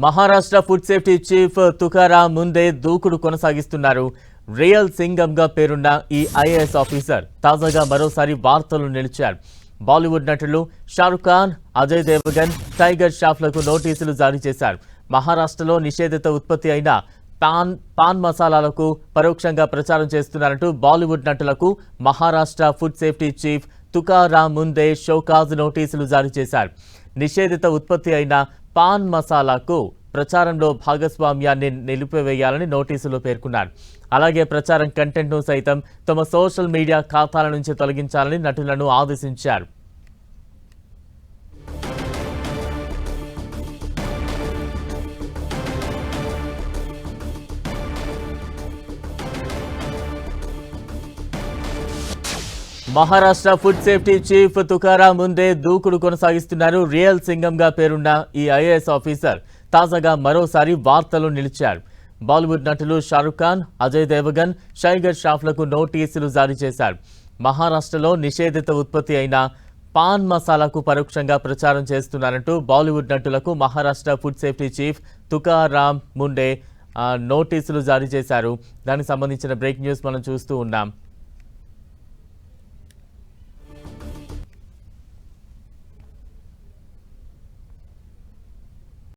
Maharashtra food safety chief Tukaram ముందే దూకుడు కొనసాగిస్తున్నారు. రియల్ సింగంగా పేరున్న ఈ ఐఏఎస్ ఆఫీసర్ తాజాగా మరోసారి వార్తలు నిలిచారు. బాలీవుడ్ నటులు షారుఖ్ ఖాన్, అజయ్ దేవగన్, టైగర్ ష్రాఫ్లకు నోటీసులు జారీ చేశారు. మహారాష్ట్రలో నిషేధిత ఉత్పత్తి అయిన పాన్ మసాలాలకు పరోక్షంగా ప్రచారం చేస్తున్నారంటూ బాలీవుడ్ నటులకు Maharashtra food safety chief Tukaram ముందే షోకాజ్ నోటీసులు జారీ చేశారు. నిషేధిత ఉత్పత్తి అయిన పాన్ మసాలాకు ప్రచారంలో భాగస్వామ్యాన్ని నిలిపివేయాలని నోటీసులో పేర్కొన్నారు. అలాగే ప్రచారం కంటెంట్ను సైతం తమ సోషల్ మీడియా ఖాతాల నుంచి తొలగించాలని నటులను ఆదేశించారు. Maharashtra food safety chief Tukaram ముందే దూకుడు కొనసాగిస్తున్నారు. రియల్ సింగంగా పేరున్న ఈ ఐఏఎస్ ఆఫీసర్ తాజాగా మరోసారి వార్తలు నిలిచారు. బాలీవుడ్ నటులు షారుఖ్ ఖాన్, అజయ్ దేవగన్, టైగర్ ష్రాఫ్లకు నోటీసులు జారీ చేశారు. మహారాష్ట్రలో నిషేధిత ఉత్పత్తి అయిన పాన్ మసాలాకు పరోక్షంగా ప్రచారం చేస్తున్నారంటూ బాలీవుడ్ నటులకు Maharashtra food safety chief Tukaram ముందే నోటీసులు జారీ చేశారు. దానికి సంబంధించిన బ్రేక్ న్యూస్ మనం చూస్తూ ఉన్నాం.